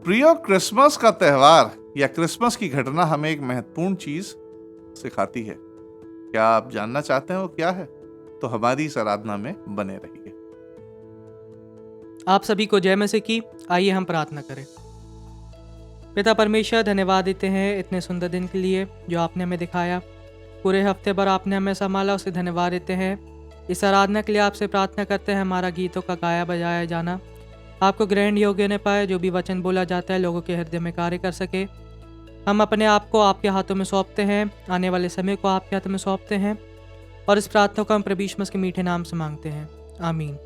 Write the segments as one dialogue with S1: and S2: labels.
S1: प्रियो, क्रिसमस का त्यौहार या क्रिसमस की घटना हमें एक महत्वपूर्ण चीज सिखाती है। क्या आप जानना चाहते हैं वो क्या है? तो हमारी इस आराधना में बने रहिए।
S2: आप सभी को जय मसीह की। आइए हम प्रार्थना करें। पिता परमेश्वर, धन्यवाद देते हैं इतने सुंदर दिन के लिए जो आपने हमें दिखाया। पूरे हफ्ते भर आपने हमें संभाला, उसे धन्यवाद देते हैं। इस आराधना के लिए आपसे प्रार्थना करते हैं हमारा गीतों का गाया बजाया जाना आपको ग्रहण योग्य न पाए, जो भी वचन बोला जाता है लोगों के हृदय में कार्य कर सके। हम अपने आप को आपके हाथों में सौंपते हैं, आने वाले समय को आपके हाथों में सौंपते हैं और इस प्रार्थना को हम प्रभु यीशु मसीह के मीठे नाम से मांगते हैं, आमीन।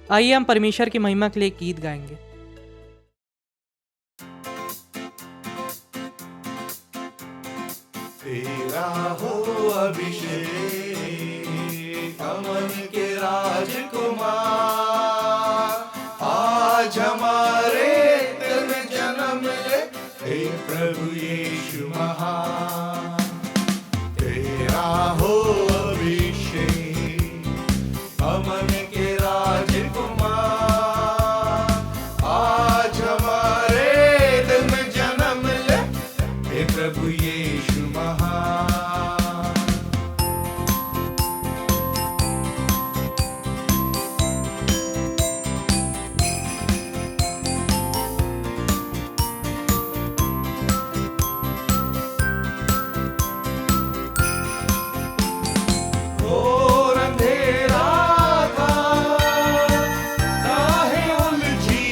S2: आइए हम परमेश्वर की महिमा के लिए एक गीत गाएंगे।
S3: तेरा हो अभिषेक, अमन के राजकुमार, आज हमारे दिल में जन्म ले, हे प्रभु यीशु महान। तेरा हो अभिषेक, अमन के राजकुमार, आज हमारे दिल में जन्म ले, हे प्रभु यीशु महान। घोर अंधेरा था, राहें उलझी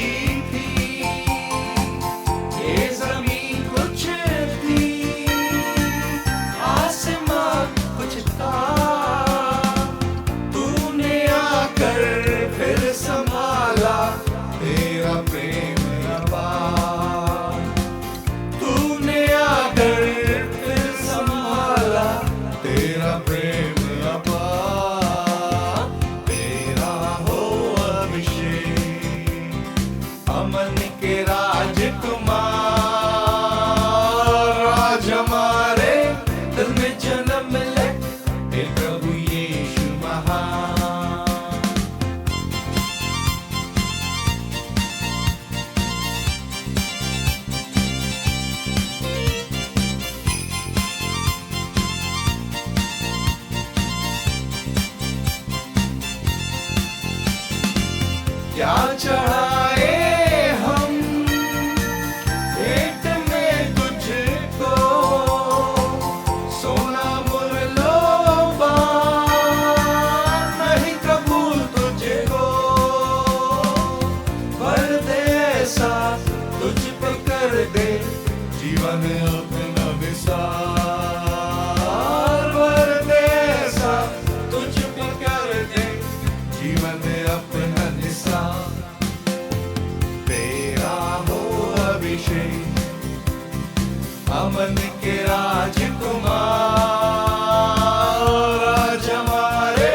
S3: थी, ये ज़मीं कुछ थी, आसमां कुछ था, तूने आकर फिर संभाला, तेरा प्रेम अपार। तूने आकर फिर संभाला, तेरा प्रेम अपार। तेरा हो अभिषेक, अमन के राजकुमार, आज हमारे दिल में जन्म ले, हे प्रभु यीशु महान। क्या चढ़ाए हम भेंट में तुझको, सोना मुरलोबा नहीं कबूल तुझको, भर दे ऐसा तुझ पे कर दे, जीवन अपना विसार। भर दे ऐसा तुझ पे कर दे, जीवन अपना निसार। तेरा हो अभिषेक, अमन के राजकुमार, आज हमारे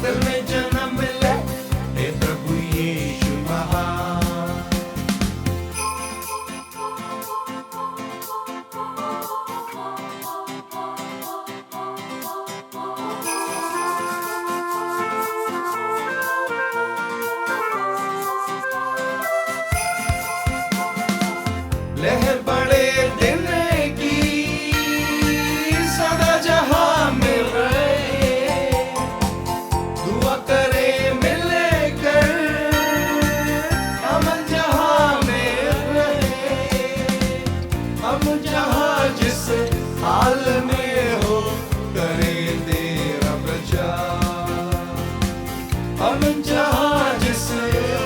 S3: दिल में जन्म ले, हे प्रभु यीशु महान। लहर बड़े दिन की सदा जहां मिल रहे, दुआ करे मिलकर हम जहां में रहे। हम जहां जिस हाल में हो, करे तेरा प्रचार। हम जहां जिस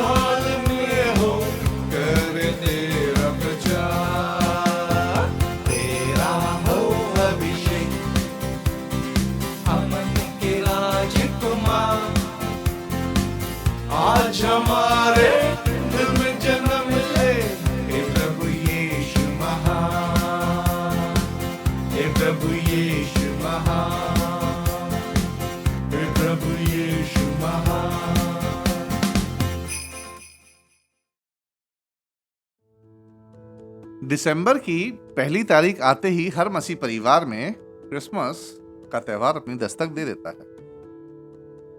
S3: हाल में हो, करे तेरा प्रचार। तेरा हो अभिषेक, अमन के राजकुमार, आज हमारे दिल में जन्म ले, हे प्रभु यीशु महान। हे प्रभु यीशु महान, हे प्रभु यीशु महान।
S1: दिसंबर की पहली तारीख आते ही हर मसीह परिवार में क्रिसमस का त्यौहार अपनी दस्तक दे देता है।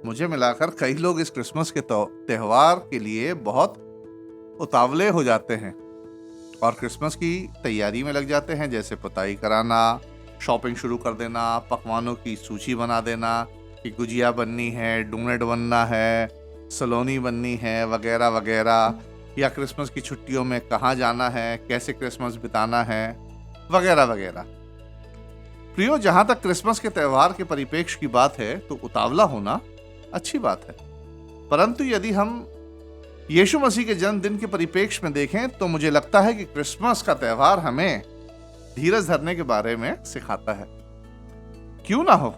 S1: मुझे मिलाकर कई लोग इस क्रिसमस के त्यौहार के लिए बहुत उतावले हो जाते हैं और क्रिसमस की तैयारी में लग जाते हैं, जैसे पुताई कराना, शॉपिंग शुरू कर देना, पकवानों की सूची बना देना कि गुजिया बननी है, डोनट बनना है, सलोनी बननी है, वगैरह वगैरह, या क्रिसमस की छुट्टियों में कहाँ जाना है, कैसे क्रिसमस बिताना है, वगैरह वगैरह। प्रियो, जहाँ तक क्रिसमस के त्यौहार के परिप्रेक्ष्य की बात है तो उतावला होना अच्छी बात है, परंतु यदि हम यीशु मसीह के जन्मदिन के परिप्रेक्ष्य में देखें तो मुझे लगता है कि क्रिसमस का त्यौहार हमें धीरज धरने के बारे में सिखाता है। क्यों ना हो,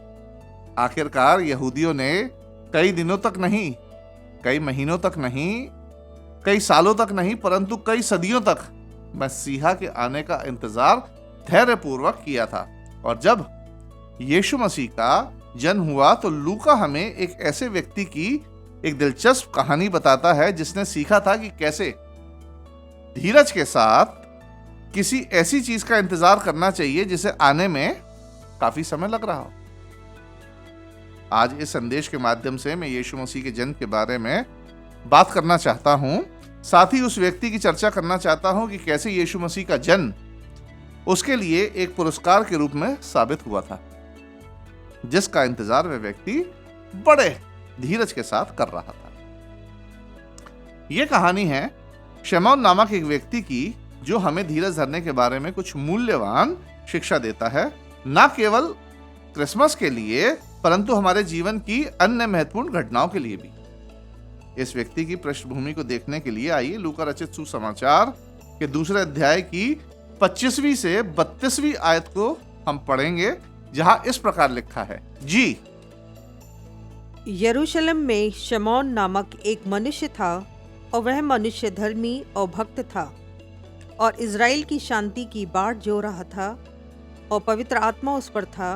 S1: आखिरकार यहूदियों ने कई दिनों तक नहीं, कई महीनों तक नहीं, कई सालों तक नहीं, परंतु कई सदियों तक मसीहा के आने का इंतजार धैर्यपूर्वक किया था। और जब यीशु मसीह का जन्म हुआ तो लूका हमें एक ऐसे व्यक्ति की एक दिलचस्प कहानी बताता है जिसने सीखा था कि कैसे धीरज के साथ किसी ऐसी चीज का इंतजार करना चाहिए जिसे आने में काफी समय लग रहा हो। आज इस संदेश के माध्यम से मैं यीशु मसीह के जन्म के बारे में बात करना चाहता हूं, साथ ही उस व्यक्ति की चर्चा करना चाहता हूं कि कैसे यीशु मसीह का जन्म उसके लिए एक पुरस्कार के रूप में साबित हुआ था, जिसका इंतजार वह व्यक्ति बड़े धीरज के साथ कर रहा था। यह कहानी है शमौन नामक एक व्यक्ति की, जो हमें धीरज धरने के बारे में कुछ मूल्यवान शिक्षा देता है, न केवल क्रिसमस के लिए परंतु हमारे जीवन की अन्य महत्वपूर्ण घटनाओं के लिए भी। इस व्यक्ति की पृष्ठभूमि को देखने के लिए आइए लूका रचित सुसमाचार के दूसरे अध्याय की 25वीं से 32वीं आयत को हम पढ़ेंगे, जहां इस प्रकार लिखा है। जी,
S4: यरूशलेम में शमौन नामक एक मनुष्य था और वह मनुष्य धर्मी और भक्त था और इज़राइल की शांति की बाट जो रहा था, और पवित्र आत्मा उस पर था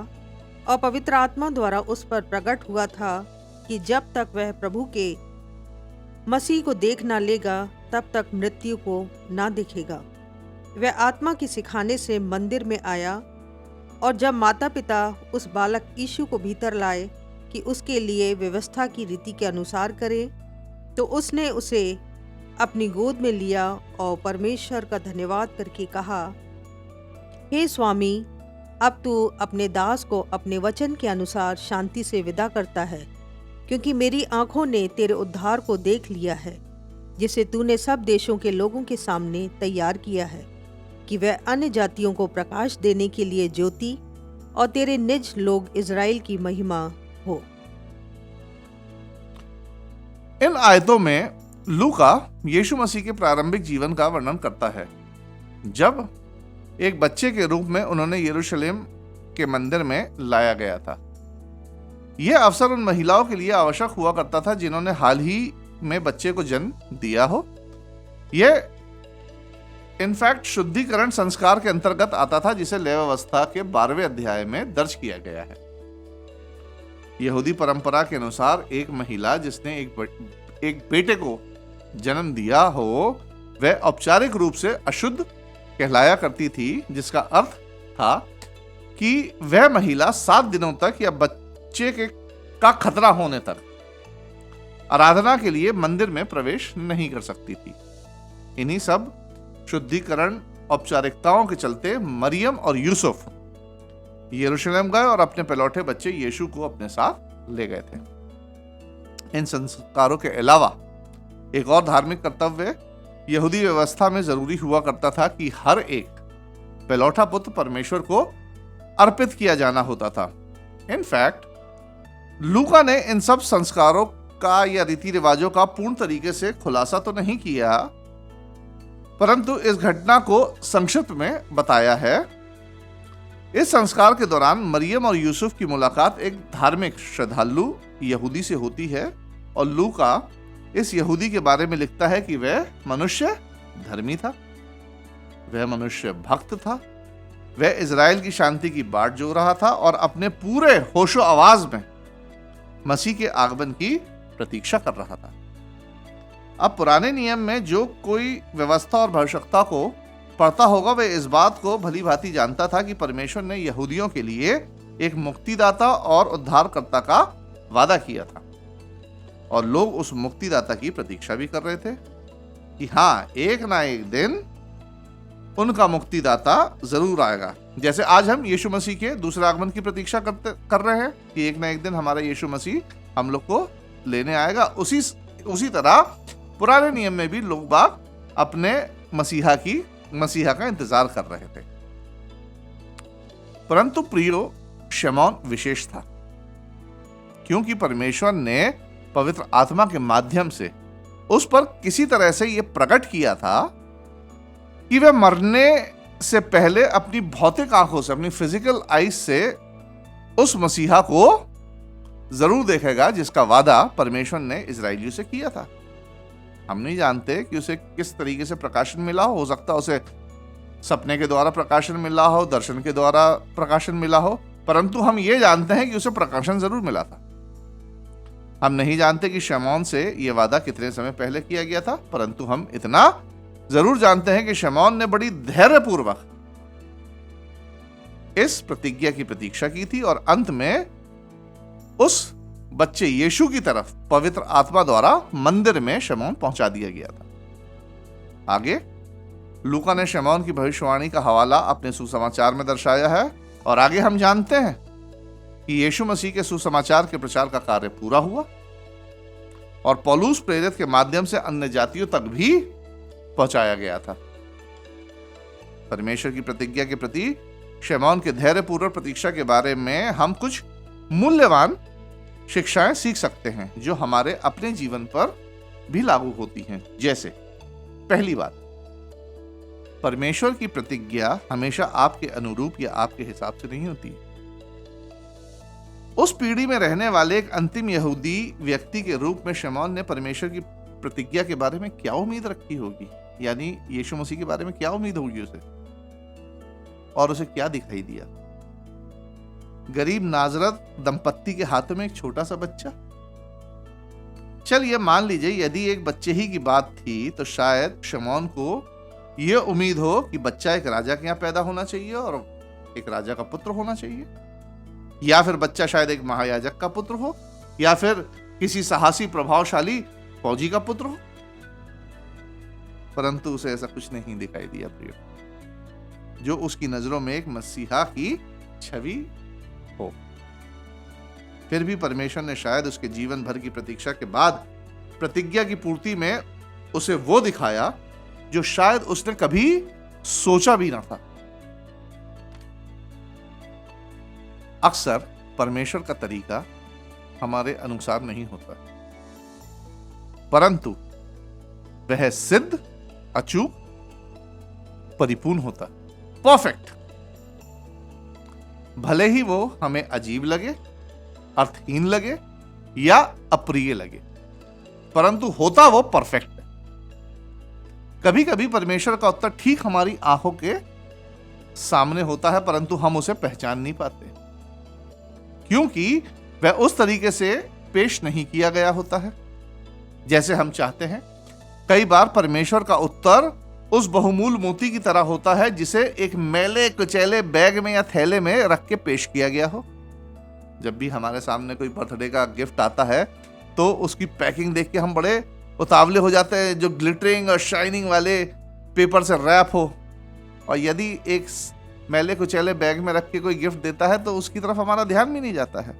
S4: और पवित्र आत्मा द्वारा उस पर प्रकट हुआ था कि जब तक वह प्रभु के मसीह को देख ना लेगा तब तक मृत्यु को ना देखेगा। वह आत्मा के सिखाने से मंदिर में आया, और जब माता पिता उस बालक यीशु को भीतर लाए कि उसके लिए व्यवस्था की रीति के अनुसार करे, तो उसने उसे अपनी गोद में लिया और परमेश्वर का धन्यवाद करके कहा, हे स्वामी, अब तू अपने दास को अपने वचन के अनुसार शांति से विदा करता है, क्योंकि मेरी आंखों ने तेरे उद्धार को देख लिया है, जिसे तूने सब देशों के लोगों के सामने तैयार किया है, कि वह अन्य जातियों को प्रकाश देने के लिए ज्योति और तेरे निज लोग इज़राइल की महिमा हो।
S1: इन आयतों में लूका यीशु मसीह के प्रारंभिक जीवन का वर्णन करता है, जब एक बच्चे के रूप में उन्होंने यरूशलेम के मंदिर में लाया गया था। यह अवसर उन महिलाओं के लिए आवश्यक हुआ करता था जिन्होंने हाल ही में बच्चे को जन्म दिया हो। यह इनफैक्ट शुद्धिकरण संस्कार के अंतर्गत आता था, जिसे लेवी व्यवस्था के 12वें अध्याय में दर्ज किया गया है। यहूदी परंपरा के अनुसार एक महिला जिसने एक बेटे को जन्म दिया हो, वह औपचारिक रूप से अशुद्ध कहलाया करती थी, जिसका अर्थ था कि वह महिला 7 दिनों तक या बच्चे का खतरा होने तक आराधना के लिए मंदिर में प्रवेश नहीं कर सकती थी। इन्हीं सब शुद्धिकरण औपचारिकताओं के चलते मरियम और यूसुफ यरूशलेम गए और अपने पलौठे बच्चे यीशु को अपने साथ ले गए थे। इन संस्कारों के अलावा एक और धार्मिक कर्तव्य यहूदी व्यवस्था में जरूरी हुआ करता था कि हर एक पलौठा पुत्र परमेश्वर को अर्पित किया जाना होता था। इनफैक्ट लूका ने इन सब संस्कारों का या रीति रिवाजों का पूर्ण तरीके से खुलासा तो नहीं किया, परंतु इस घटना को संक्षिप्त में बताया है। इस संस्कार के दौरान मरियम और यूसुफ की मुलाकात एक धार्मिक श्रद्धालु यहूदी से होती है, और लूका इस यहूदी के बारे में लिखता है कि वह मनुष्य धर्मी था, वह मनुष्य भक्त था, वह इज़राइल की शांति की बाट जो रहा था और अपने पूरे होशो आवाज में मसीह के आगमन की प्रतीक्षा कर रहा था। अब पुराने नियम में जो कोई व्यवस्था और भविष्यवक्ता को पढ़ता होगा, वह इस बात को भली भांति जानता था कि परमेश्वर ने यहूदियों के लिए एक मुक्तिदाता और उद्धारकर्ता का वादा किया था, और लोग उस मुक्तिदाता की प्रतीक्षा भी कर रहे थे कि हाँ, एक ना एक दिन उनका मुक्तिदाता जरूर आएगा। जैसे आज हम यीशु मसीह के दूसरे आगमन की प्रतीक्षा कर रहे हैं कि एक ना एक दिन हमारा यीशु मसीह हम लोग को लेने आएगा, उसी तरह पुराने नियम में भी लोग बाग अपने मसीहा का इंतजार कर रहे थे। परंतु प्रियो, शमौन विशेष था, क्योंकि परमेश्वर ने पवित्र आत्मा के माध्यम से उस पर किसी तरह से यह प्रकट किया था कि वह मरने से पहले अपनी भौतिक आंखों से, अपनी फिजिकल आईज से उस मसीहा को जरूर देखेगा जिसका वादा परमेश्वर ने इजराइलियों से किया था। हम नहीं जानते कि उसे किस तरीके से प्रकाशन मिला हो सकता है उसे सपने के द्वारा प्रकाशन मिला हो, दर्शन के द्वारा प्रकाशन मिला हो, परंतु हम ये जानते हैं कि उसे प्रकाशन जरूर मिला था। हम नहीं जानते कि शमौन से यह वादा कितने समय पहले किया गया था, परंतु हम इतना जरूर जानते हैं कि शमौन ने बड़ी धैर्यपूर्वक इस प्रतिज्ञा की प्रतीक्षा की थी और अंत में उस बच्चे यीशु की तरफ पवित्र आत्मा द्वारा मंदिर में शमौन पहुंचा दिया गया था। आगे लूका ने शमौन की भविष्यवाणी का हवाला अपने सुसमाचार में दर्शाया है और आगे हम जानते हैं कि यीशु मसीह के सुसमाचार के प्रचार का कार्य पूरा हुआ और पौलुस प्रेरित के माध्यम से अन्य जातियों तक भी पहुंचाया गया था। परमेश्वर की प्रतिज्ञा के प्रति शमौन के धैर्यपूर्वक प्रतीक्षा के बारे में हम कुछ मूल्यवान शिक्षाएं सीख सकते हैं जो हमारे अपने जीवन पर भी लागू होती हैं। जैसे पहली बात, परमेश्वर की प्रतिज्ञा हमेशा आपके अनुरूप या आपके हिसाब से नहीं होती। उस पीढ़ी में रहने वाले एक अंतिम यहूदी व्यक्ति के रूप में शमौन ने परमेश्वर की प्रतिज्ञा के बारे में क्या उम्मीद रखी होगी, यानी यीशु मसीह के बारे में क्या उम्मीद होगी उसे, और उसे क्या दिखाई दिया। गरीब नाजरत दंपत्ति के हाथों में एक छोटा सा बच्चा। चल ये मान लीजिए यदि एक बच्चे ही की बात थी तो शायद शमौन को यह उम्मीद हो कि बच्चा एक राजा के यहाँ पैदा होना चाहिए और एक राजा का पुत्र होना चाहिए, या फिर बच्चा शायद एक महायाजक का पुत्र हो, या फिर किसी साहसी प्रभावशाली फौजी का पुत्र हो, परंतु उसे ऐसा कुछ नहीं दिखाई दिया प्रियो, जो उसकी नजरों में एक मसीहा की छवि हो। फिर भी परमेश्वर ने शायद उसके जीवन भर की प्रतीक्षा के बाद प्रतिज्ञा की पूर्ति में उसे वो दिखाया जो शायद उसने कभी सोचा भी ना था। अक्सर परमेश्वर का तरीका हमारे अनुसार नहीं होता, परंतु वह सिद्ध, अचूक, परिपूर्ण होता, परफेक्ट। भले ही वो हमें अजीब लगे, अर्थहीन लगे या अप्रिय लगे, परंतु होता वो परफेक्ट है। कभी कभी परमेश्वर का उत्तर ठीक हमारी आंखों के सामने होता है, परंतु हम उसे पहचान नहीं पाते, क्योंकि वह उस तरीके से पेश नहीं किया गया होता है जैसे हम चाहते हैं। कई बार परमेश्वर का उत्तर उस बहुमूल्य मोती की तरह होता है जिसे एक मैले कुचैले बैग में या थैले में रख के पेश किया गया हो। जब भी हमारे सामने कोई बर्थडे का गिफ्ट आता है तो उसकी पैकिंग देख के हम बड़े उतावले हो जाते हैं, जो ग्लिटरिंग और शाइनिंग वाले पेपर से रैप हो, और यदि एक मैले कुचैले बैग में रख के कोई गिफ्ट देता है तो उसकी तरफ हमारा ध्यान भी नहीं जाता है।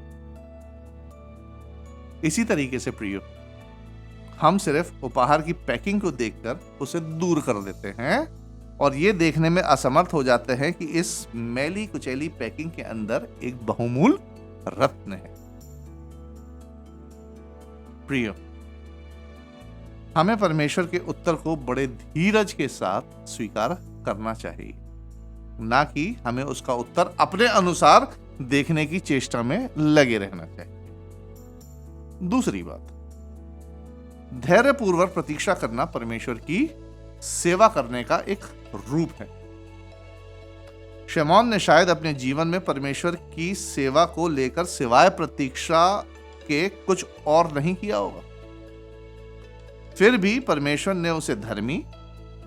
S1: इसी तरीके से प्रियो, हम सिर्फ उपहार की पैकिंग को देखकर उसे दूर कर देते हैं और ये देखने में असमर्थ हो जाते हैं कि इस मैली कुचैली पैकिंग के अंदर एक बहुमूल्य रत्न है। प्रियो, हमें परमेश्वर के उत्तर को बड़े धीरज के साथ स्वीकार करना चाहिए, ना कि हमें उसका उत्तर अपने अनुसार देखने की चेष्टा में लगे रहना चाहिए। दूसरी बात, धैर्यपूर्वक प्रतीक्षा करना परमेश्वर की सेवा करने का एक रूप है। शमौन ने शायद अपने जीवन में परमेश्वर की सेवा को लेकर सिवाय प्रतीक्षा के कुछ और नहीं किया होगा, फिर भी परमेश्वर ने उसे धर्मी,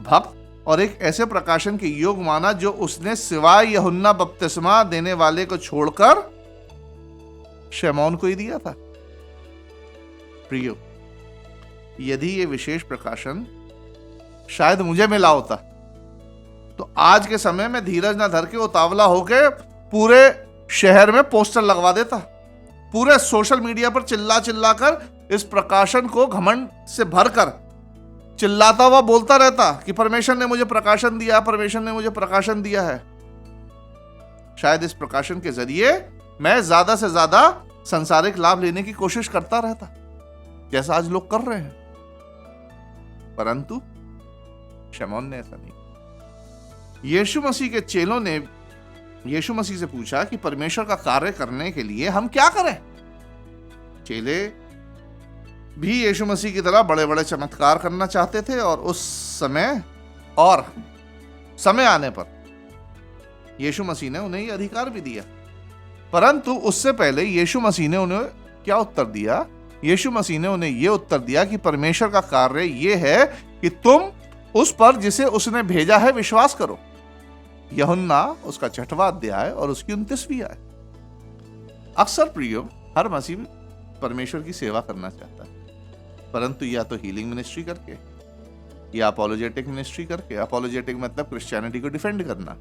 S1: भक्त और एक ऐसे प्रकाशन के योग माना जो उसने सिवाय यूहन्ना बपतिस्मा देने वाले को छोड़कर शमौन को ही दिया था। प्रियो, यदि ये विशेष प्रकाशन शायद मुझे मिला होता तो आज के समय में धीरज ना धर के उतावला होके पूरे शहर में पोस्टर लगवा देता, पूरे सोशल मीडिया पर चिल्ला चिल्ला कर इस प्रकाशन को घमंड से भरकर चिल्लाता हुआ बोलता रहता कि परमेश्वर ने मुझे प्रकाशन दिया, परमेश्वर ने मुझे प्रकाशन दिया है। शायद इस प्रकाशन के जरिए मैं ज्यादा से ज्यादा सांसारिक लाभ लेने की कोशिश करता रहता, जैसा आज लोग कर रहे हैं। परंतु शमौन ने ऐसा नहीं। यीशु मसीह के चेलों ने यीशु मसीह से पूछा कि परमेश्वर का कार्य करने के लिए हम क्या करें। चेले भी यीशु मसीह की तरह बड़े बड़े चमत्कार करना चाहते थे और उस समय आने पर यीशु मसीह ने उन्हें यह अधिकार भी दिया। परंतु उससे पहले यीशु मसीह ने उन्हें क्या उत्तर दिया? यीशु मसीह ने उन्हें यह उत्तर दिया कि परमेश्वर का कार्य यह है कि तुम उस पर जिसे उसने भेजा है विश्वास करो। यूहन्ना उसका 6वां अध्याय और उसकी 29वीं आयत। अक्सर प्रियो, हर मसीह परमेश्वर की सेवा करना चाहता है, परंतु या तो हीलिंग मिनिस्ट्री करके या अपोलोजेटिक मिनिस्ट्री करके। अपोलोजेटिक मतलब क्रिश्चियनिटी को डिफेंड करना,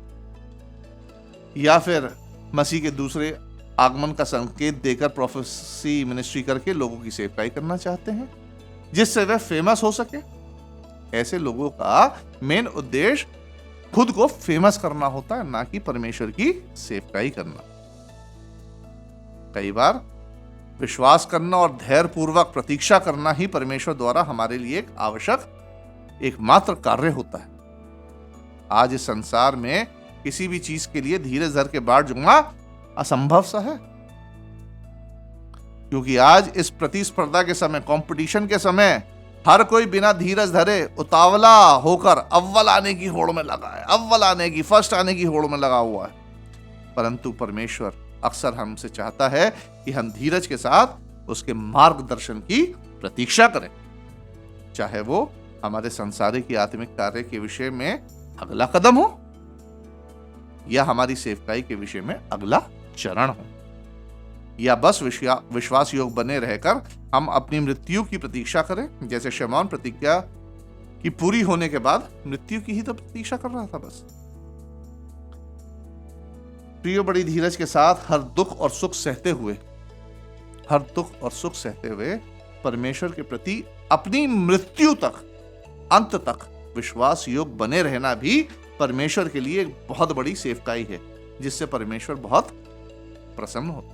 S1: या फिर मसीह के दूसरे आगमन का संकेत देकर प्रोफेसी मिनिस्ट्री करके लोगों की सेवकाई करना चाहते हैं जिससे वह फेमस हो सके। ऐसे लोगों का मेन उद्देश्य खुद को फेमस करना होता है, ना कि परमेश्वर की सेवकाई करना। कई बार विश्वास करना और धैर्य पूर्वक प्रतीक्षा करना ही परमेश्वर द्वारा हमारे लिए एक आवश्यक एकमात्र कार्य होता है। आज इस संसार में किसी भी चीज के लिए धीरज धर के बाट जुड़ना असंभव सा है, क्योंकि आज इस प्रतिस्पर्धा के समय, कंपटीशन के समय हर कोई बिना धीरज धरे उतावला होकर अव्वल आने की होड़ में लगा है, अव्वल आने की, फर्स्ट आने की होड़ में लगा हुआ है। परंतु परमेश्वर अक्सर हमसे चाहता है कि हम धीरज के साथ उसके मार्गदर्शन की प्रतीक्षा करें, चाहे वो हमारे संसारिक या आत्मिक कार्य के विषय में अगला कदम हो या हमारी सेवकाई के विषय में अगला चरण हो, या बस विश्वास योग बने रहकर हम अपनी मृत्यु की प्रतीक्षा करें, जैसे शमौन प्रतिज्ञा की पूरी होने के बाद मृत्यु की ही तो प्रतीक्षा कर रहा था बस। प्रियो, बड़ी धीरज के साथ हर दुख और सुख सहते हुए परमेश्वर के प्रति अपनी मृत्यु तक, अंत तक विश्वास योग बने रहना भी परमेश्वर के लिए एक बहुत बड़ी सेवकाई है, जिससे परमेश्वर बहुत प्रसन्न होता है।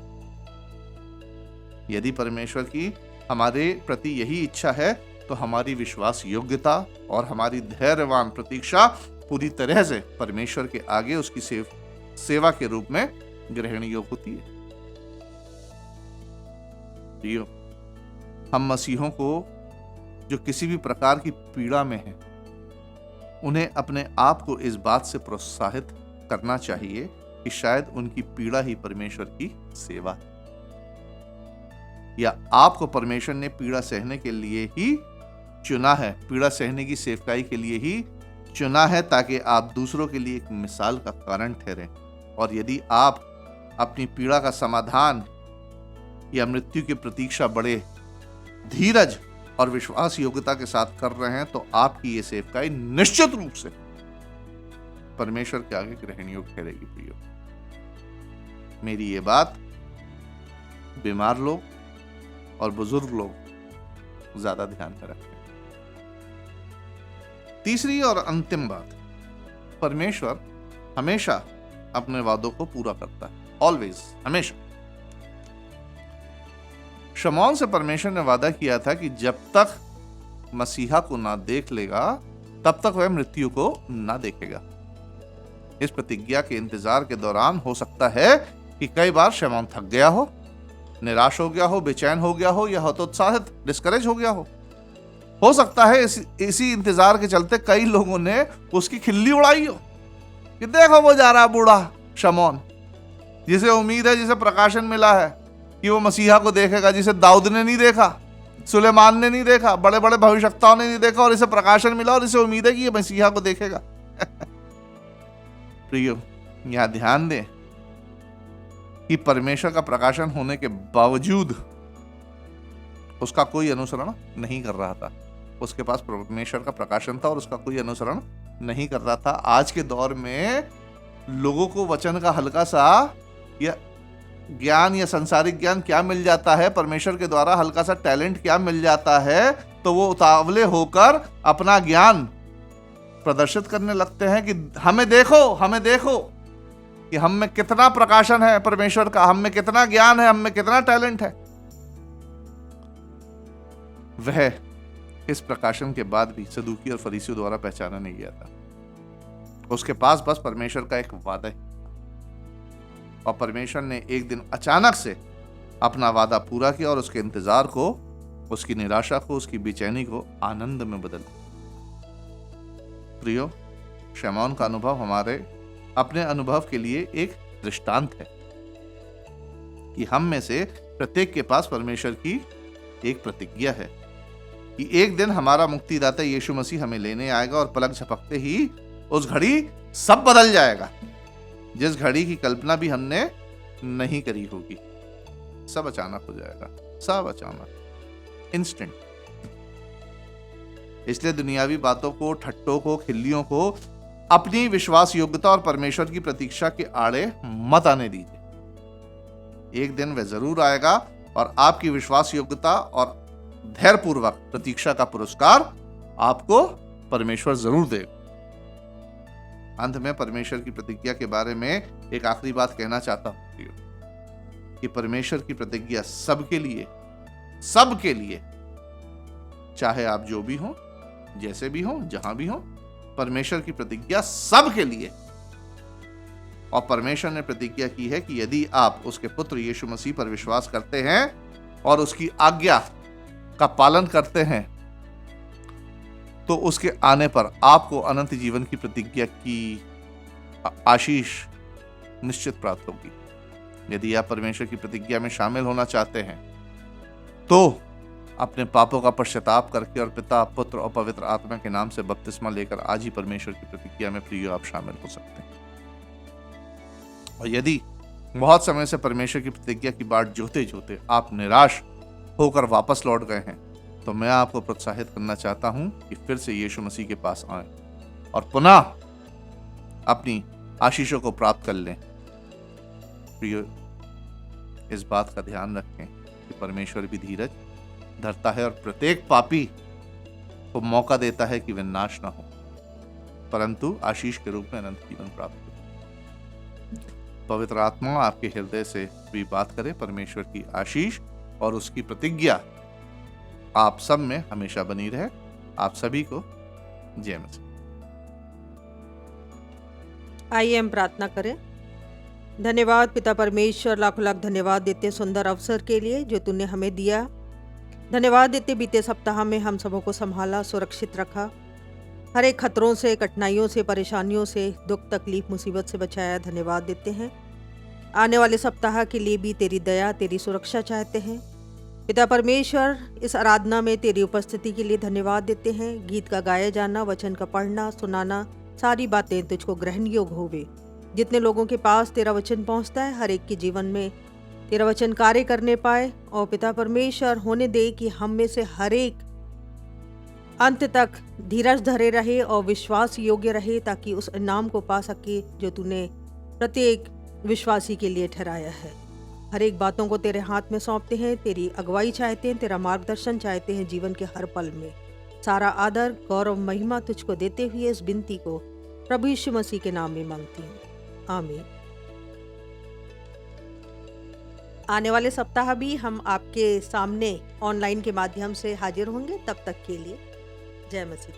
S1: यदि परमेश्वर की हमारे प्रति यही इच्छा है तो हमारी विश्वास योग्यता और हमारी धैर्यवान प्रतीक्षा पूरी तरह से परमेश्वर के आगे उसकी सेवा के रूप में ग्रहण योग्य होती है। प्रियो, हम मसीहों को जो किसी भी प्रकार की पीड़ा में हैं, उन्हें अपने आप को इस बात से प्रोत्साहित करना चाहिए कि शायद उनकी पीड़ा ही परमेश्वर की सेवा है, या आपको परमेश्वर ने पीड़ा सहने के लिए ही चुना है, पीड़ा सहने की सेवकाई के लिए ही चुना है, ताकि आप दूसरों के लिए एक मिसाल का कारण ठहरें। और यदि आप अपनी पीड़ा का समाधान या मृत्यु की प्रतीक्षा बड़े धीरज और विश्वास योग्यता के साथ कर रहे हैं, तो आपकी ये सेवकाई निश्चित रूप से परमेश्वर के आगे ग्रहण योग्य ठहरेगी। प्रियो, मेरी ये बात बीमार लोग और बुजुर्ग लोग ज्यादा ध्यान में रखें। तीसरी और अंतिम बात, परमेश्वर हमेशा अपने वादों को पूरा करता है, ऑलवेज, हमेशा। शमौन से परमेश्वर ने वादा किया था कि जब तक मसीहा को ना देख लेगा तब तक वह मृत्यु को ना देखेगा। इस प्रतिज्ञा के इंतजार के दौरान हो सकता है कि कई बार शमौन थक गया हो, निराश हो गया हो, बेचैन हो गया हो, या हतोत्साहित, डिस्करेज हो गया हो सकता है इसी इंतजार के चलते कई लोगों ने उसकी खिल्ली उड़ाई हो कि देखो वो जा रहा बूढ़ा शमौन, जिसे उम्मीद है, जिसे प्रकाशन मिला है कि वो मसीहा को देखेगा, जिसे दाऊद ने नहीं देखा, सुलेमान ने नहीं देखा, बड़े बड़े भविष्यवक्ताओं ने नहीं देखा, और इसे प्रकाशन मिला और इसे उम्मीद है कि ये मसीहा को देखेगा। प्रियो, यहां ध्यान दें कि परमेश्वर का प्रकाशन होने के बावजूद उसका कोई अनुसरण नहीं कर रहा था। उसके पास परमेश्वर का प्रकाशन था और उसका कोई अनुसरण नहीं कर रहा था। आज के दौर में लोगों को वचन का हल्का सा या ज्ञान या संसारिक ज्ञान क्या मिल जाता है, परमेश्वर के द्वारा हल्का सा टैलेंट क्या मिल जाता है, तो वो उतावले होकर अपना ज्ञान प्रदर्शित करने लगते हैं कि हमें देखो कि हम में कितना प्रकाशन है परमेश्वर का, हम में कितना ज्ञान है, हम में कितना टैलेंट है। वह इस प्रकाशन के बाद भी सदूकी और फरीसियों द्वारा पहचाना नहीं गया था। उसके पास बस परमेश्वर का एक वादा है, और परमेश्वर ने एक दिन अचानक से अपना वादा पूरा किया और उसके इंतजार को, उसकी निराशा को, उसकी बेचैनी को आनंद में बदल दिया। प्रियो, शमौन का अनुभव हमारे अपने अनुभव के लिए एक दृष्टांत है कि हम में से प्रत्येक के पास परमेश्वर की एक प्रतिज्ञा है कि एक दिन हमारा मुक्तिदाता यीशु मसीह हमें लेने आएगा और पलक झपकते ही उस घड़ी सब बदल जाएगा, जिस घड़ी की कल्पना भी हमने नहीं करी होगी। सब अचानक हो जाएगा, सब अचानक, इंस्टेंट। इसलिए दुनियावी बातों को, ठट्टों को, खिल्लियों को अपनी विश्वास योग्यता और परमेश्वर की प्रतीक्षा के आड़े मत आने दीजिए। एक दिन वह जरूर आएगा और आपकी विश्वास योग्यता और धैर्यपूर्वक प्रतीक्षा का पुरस्कार आपको परमेश्वर जरूर देगा। अंत में परमेश्वर की प्रतिज्ञा के बारे में एक आखिरी बात कहना चाहता हूं कि परमेश्वर की प्रतिज्ञा सबके लिए, चाहे आप जो भी हो, जैसे भी हो, जहां भी हो, परमेश्वर की प्रतिज्ञा सबके लिए। और परमेश्वर ने प्रतिज्ञा की है कि यदि आप उसके पुत्र यीशु मसीह पर विश्वास करते हैं और उसकी आज्ञा का पालन करते हैं, तो उसके आने पर आपको अनंत जीवन की प्रतिज्ञा की आशीष निश्चित प्राप्त होगी। यदि आप परमेश्वर की प्रतिज्ञा में शामिल होना चाहते हैं तो अपने पापों का पश्चाताप करके और पिता, पुत्र और पवित्र आत्मा के नाम से बपतिस्मा लेकर आज ही परमेश्वर की प्रतिज्ञा में प्रियो आप शामिल हो सकते हैं। और यदि बहुत समय से परमेश्वर की प्रतिज्ञा की बाट जोते आप निराश होकर वापस लौट गए हैं, तो मैं आपको प्रोत्साहित करना चाहता हूं कि फिर से यीशु मसीह के पास आएं और पुनः अपनी आशीषों को प्राप्त कर लें। प्रियो, इस बात का ध्यान रखें कि परमेश्वर भी धीरज धरता है और प्रत्येक पापी को मौका देता है कि वे नाश ना हो, परंतु आशीष के रूप में अनंत जीवन प्राप्त करें। पवित्र आत्मा आपके हृदय से भी बात करे। परमेश्वर की आशीष और उसकी प्रतिज्ञा आप सब में हमेशा बनी रहे। आप सभी को जय मसीह।
S4: आइए हम प्रार्थना करें। धन्यवाद पिता परमेश्वर, लाखों लाख धन्यवाद देते सुंदर अवसर के लिए जो तूने हमें दिया। धन्यवाद देते बीते सप्ताह में हम सबों को संभाला, सुरक्षित रखा, हर एक खतरों से, कठिनाइयों से, परेशानियों से, दुख, तकलीफ, मुसीबत से बचाया। धन्यवाद देते हैं। आने वाले सप्ताह के लिए भी तेरी दया, तेरी सुरक्षा चाहते हैं। पिता परमेश्वर, इस आराधना में तेरी उपस्थिति के लिए धन्यवाद देते हैं। गीत का गाया जाना, वचन का पढ़ना, सुनाना, सारी बातें तुझको ग्रहण योग्य होवे। जितने लोगों के पास तेरा वचन पहुंचता है, हर एक के जीवन में तेरा वचन कार्य करने पाए। और पिता परमेश्वर, होने दे कि हम में से हर एक अंत तक धीरज धरे रहे और विश्वास योग्य रहे, ताकि उस इनाम को पा सके जो तूने प्रत्येक विश्वासी के लिए ठहराया है। हर एक बातों को तेरे हाथ में सौंपते हैं, तेरी अगुवाई चाहते हैं, तेरा मार्गदर्शन चाहते हैं जीवन के हर पल में। सारा आदर, गौरव, महिमा तुझको देते हुए इस विनती को प्रभु यीशु मसीह के नाम में मांगती हूँ, आमीन। आने वाले सप्ताह भी हम आपके सामने ऑनलाइन के माध्यम से हाजिर होंगे। तब तक के लिए जय मसीह।